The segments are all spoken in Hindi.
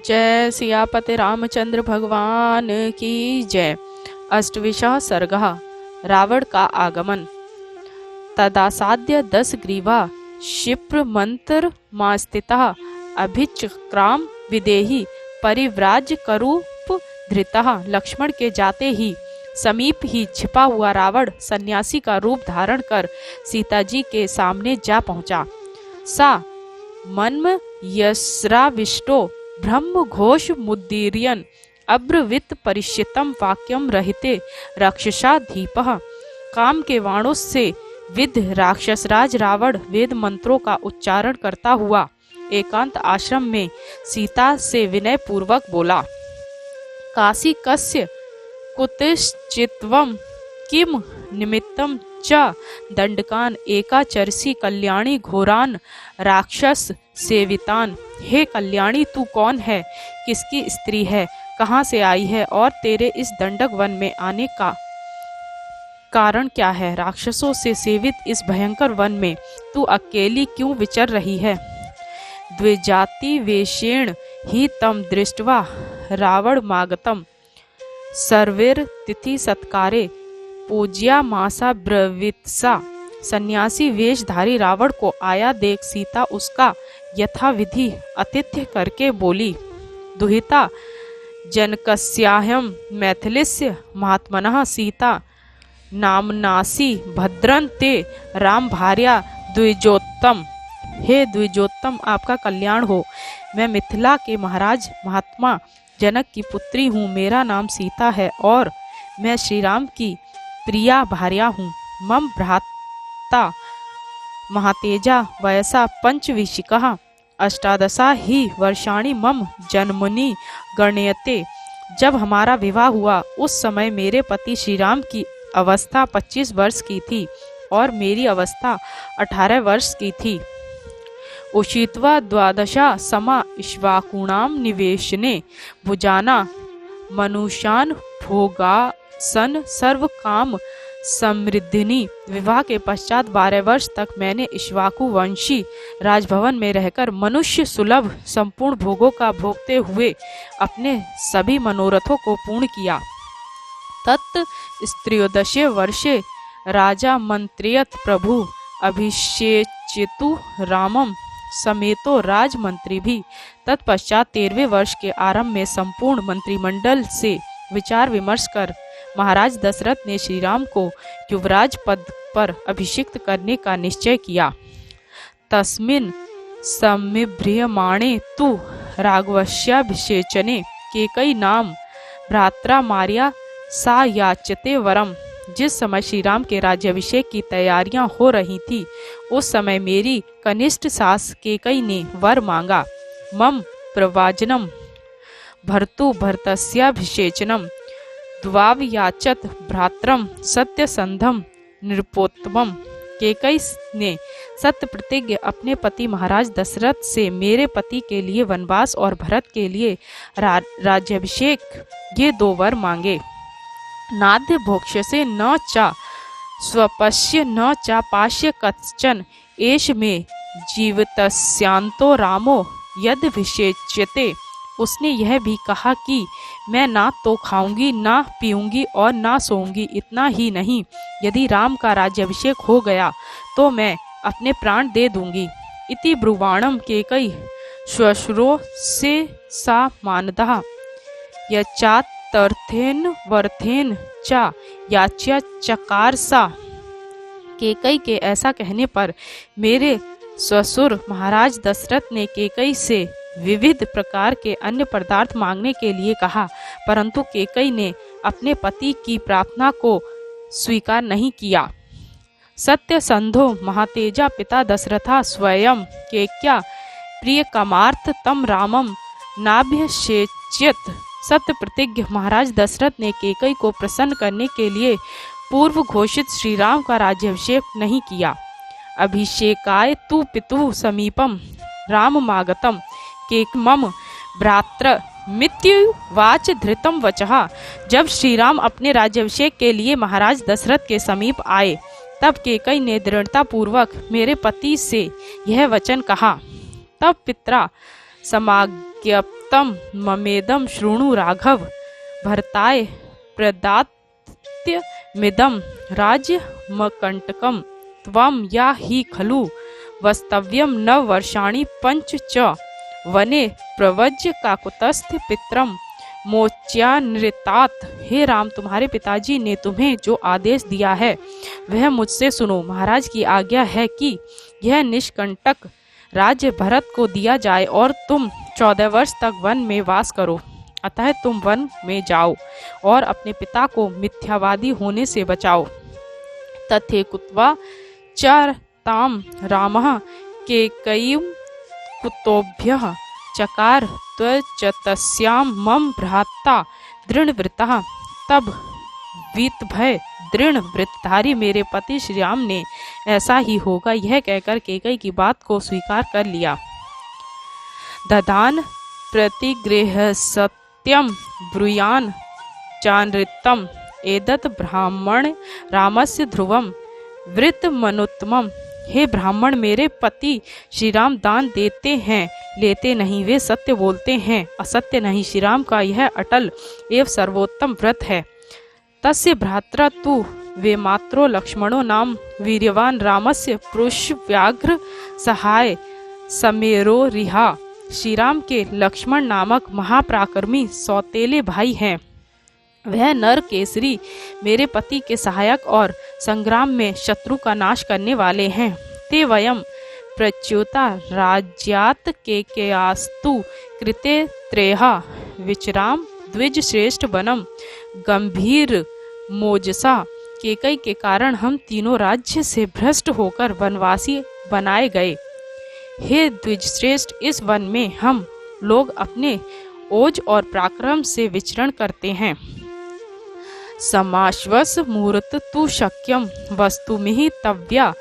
जय सियापति रामचंद्र भगवान की जय। अष्टविशः सर्गः रावण का आगमन। तदासाद्य 10 ग्रीवा क्षिप्र मंत्र मास्थितः अभिचक्राम विदेही परिव्राज करूप धृतः। लक्ष्मण के जाते ही समीप ही छिपा हुआ रावण सन्यासी का रूप धारण कर सीता जी के सामने जा पहुंचा। सा मन्म यस्राविष्टो ब्रह्म घोष मुद्दीर्यन अब्रवीत परिष्यतम वाक्यम रहते राक्षसाधीपः। काम के वाणों से विद्ध राक्षसराज रावण वेद मंत्रों का उच्चारण करता हुआ एकांत आश्रम में सीता से विनय पूर्वक बोला। काशी कस्य कुतश्चित्वम किम निमित्तम च दंडकान एकाचरसी कल्याणी घोरान राक्षस सेवितान। हे कल्याणी, तू कौन है, किसकी स्त्री है, कहाँ से आई है और तेरे इस दंडक वन में आने का कारण क्या है? राक्षसों से सेवित इस भयंकर वन में तू अकेली क्यों विचर रही है? द्विजाति वेशेण ही तम दृष्ट्वा रावण मागतम सर्वेर तिथि सत्कारे पूज्या मासा ब्रवीत्सा। सन्यासी वेशधारी रावण को आया देख सीता उसका यथाविधि आतिथ्य करके बोली। दुहिता जनकस्याहं मैथिलीस्य महात्मनः सीता नामनासी भद्रं ते राम भार्या द्विजोत्तम। हे द्विजोत्तम, आपका कल्याण हो। मैं मिथिला के महाराज महात्मा जनक की पुत्री हूँ। मेरा नाम सीता है और मैं श्री राम की प्रिया भार्या हूँ। मम भ्राता महातेजा वयसा पंचविशिकः अष्टादशा ही वर्षाणि मम जन्मनि गण्यते। जब हमारा विवाह हुआ उस समय मेरे पति श्री राम की अवस्था 25 वर्ष की थी और मेरी अवस्था 18 वर्ष की थी। उषित्वा द्वादशा समा इक्ष्वाकूणां निवेशने भुजाना मनुष्यान् भोगासन सर्व काम समृद्धिनी। विवाह के पश्चात 12 वर्ष तक मैंने इक्ष्वाकु वंशी राजभवन में रहकर मनुष्य सुलभ संपूर्ण भोगों का भोगते हुए अपने सभी मनोरथों को पूर्ण किया। तत् स्त्रियोदशे वर्षे राजा मंत्रियत प्रभु अभिषेचितु रामम समेतो राजमंत्री भी। तत्पश्चात 13वें वर्ष के आरंभ में संपूर्ण मंत्रिमंडल से विचार विमर्श कर महाराज दशरथ ने श्री राम को युवराज पद पर अभिषिक्त करने का निश्चय किया। तस्मिन् समिभ्रियमाणे तु राघवस्याभिषेचने केकई नाम भ्रात्रा मार्या सा याचते वरम। जिस समय श्री राम के राज्याभिषेक की तैयारियां हो रही थी उस समय मेरी कनिष्ठ सास केकई ने वर मांगा। मम प्रवाजनम भर्तु भर्तस्याभिषेचनम द्वावयाचत भ्रात्रम सत्यसंधम नृपोत्तमम। केकई ने सत्य प्रतिज्ञ अपने पति महाराज दशरथ से मेरे पति के लिए वनवास और भरत के लिए राज्याभिषेक ये 2 वर मांगे। नाद्य भोक्ष्यसे न च स्वपश्य न च पाश्य कश्चन एष में जीवितस्यांतो रामो यद्भिषेच्यते। उसने यह भी कहा कि मैं ना तो खाऊंगी, ना पीऊंगी और ना सोऊंगी। इतना ही नहीं, यदि राम का राज्याभिषेक हो गया तो मैं अपने प्राण दे दूंगी। इति ब्रुवाणम केकई श्वशुरो से सा मानदः यच्चातर्थेन वर्थेन च याच्या चकार सा। केकई के ऐसा कहने पर मेरे ससुर महाराज दशरथ ने केकई से विविध प्रकार के अन्य पदार्थ मांगने के लिए कहा, परंतु केकई ने अपने पति की प्रार्थना को स्वीकार नहीं किया। सत्यसंधो महातेजा पिता दशरथा स्वयं केक्या प्रिय कामार्थ तम रामम नाभ्यषेच्यत। सत्य प्रतिज्ञ महाराज दशरथ ने केकई को प्रसन्न करने के लिए पूर्व घोषित श्री राम का राज्याभिषेक नहीं किया। अभिषेकाय तु पितु समीपम राम मागतम केक मम भ्रात्र मित्युवाच धृतम वचः। जब श्री राम अपने राज्याभिषेक के लिए महाराज दशरथ के समीप आए तब केकई ने दृढ़ता पूर्वक मेरे पति से यह वचन कहा। तब पित्रा समाज्ञप्त तम ममेदम शृणु राघव भरताय प्रदात्य मिदम राज्य मकंटकम त्वं या ही खलु वस्तव्यम नव वर्षाणि पंच च वने प्रवज्य काकुतस्थ पित्रम मोच्यानृतात। हे राम, तुम्हारे पिताजी ने तुम्हें जो आदेश दिया है वह मुझसे सुनो। महाराज की आज्ञा है कि यह निष्कंटक राज्य भरत को दिया जाए और तुम 14 वर्ष तक वन में वास करो। अतः तुम वन में जाओ और अपने पिता को मिथ्यावादी होने से बचाओ। तथे कुत्वा च ताम रामः केकयीं कुतोभ्यः चकार त्वचतस्यां मम भ्राता दृढ़व्रतः। तब वीत भय दृढ़ व्रतधारी मेरे पति श्री राम ने ऐसा ही होगा यह कहकर केकई की बात को स्वीकार कर लिया। ददान प्रतिगृह सत्यम ब्रूयान चानृतम एदत ब्राह्मण रामस्य ध्रुवम वृत मनुत्तमम। हे ब्राह्मण, मेरे पति श्री राम दान देते हैं, लेते नहीं, वे सत्य बोलते हैं, असत्य नहीं। श्री राम का यह अटल एवं सर्वोत्तम व्रत है। तस्य भ्रात्रा तु वे मात्रो लक्ष्मणो नाम वीर्यवान रामस्य पुरुष व्याघ्र सहाय समेरो रिहा। श्री राम के लक्ष्मण नामक महापराक्रमी सौतेले भाई हैं। वह नर केसरी मेरे पति के सहायक और संग्राम में शत्रु का नाश करने वाले हैं। ते वयम प्रच्युता राज्यात केकयास्तु कृते त्रेहा विचराम द्विज श्रेष्ठ बनम गंभीर मोजसा। केकई के कारण हम तीनों राज्य से भ्रष्ट होकर वनवासी बनाए गए। हे द्विज श्रेष्ठ, इस वन में हम लोग अपने ओज और पराक्रम से विचरण करते हैं। समाश्वस मुहूर्त तु शक्यम वस्तुमिहि तव्या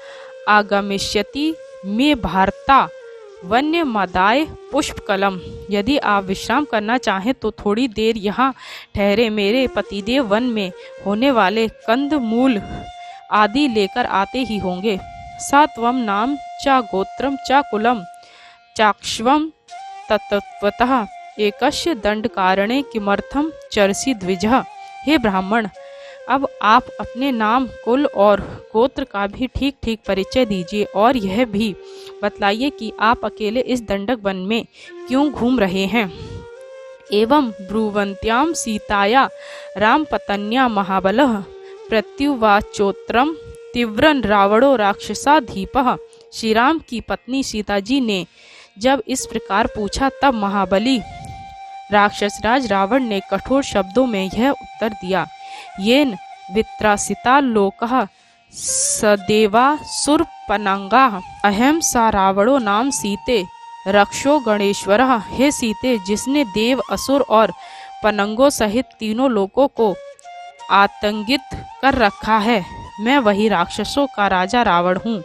आगमिष्यति मे भारता वन्य मदाय पुष्पकलम। यदि आप विश्राम करना चाहें तो थोड़ी देर यहाँ ठहरे। मेरे पतिदेव वन में होने वाले कंद मूल आदि लेकर आते ही होंगे। सत्वम नाम च गोत्रम च कुलम चाक्ष्वम तत्वतः एकस्य दंड कारणे किमर्थम चरसी द्विजः। हे ब्राह्मण, अब आप अपने नाम, कुल और गोत्र का भी ठीक ठीक परिचय दीजिए और यह भी बतलाइए कि आप अकेले इस दंडक वन में क्यों घूम रहे हैं। एवं ब्रुवंत्याम सीताया रामपत्न्या महाबलः प्रत्युवाचोत्रम तीव्रन रावणो राक्षसाधीपः। श्री राम की पत्नी सीता जी ने जब इस प्रकार पूछा तब महाबली राक्षसराज रावण ने कठोर शब्दों में यह उत्तर दिया। येन वित्रासिता लोकः सदेवा सुरपनंगा अहम सा रावणो नाम सीते रक्षो गणेश्वरः। हे सीते, जिसने देव, असुर और पनंगों सहित तीनों लोकों को आतंकित कर रखा है, मैं वही राक्षसों का राजा रावण हूँ।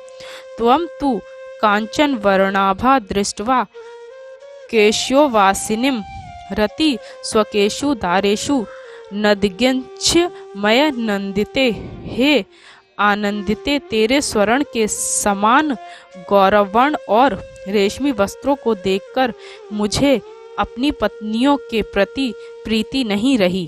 त्वं तु कांचन वर्णाभा दृष्ट्वा केश्योवासिनीं रति स्वकेशु दारेषु नदग्यंछ मय नंदिते। हे आनंदिते, तेरे स्वर्ण के समान गौरवर्ण और रेशमी वस्त्रों को देखकर मुझे अपनी पत्नियों के प्रति प्रीति नहीं रही।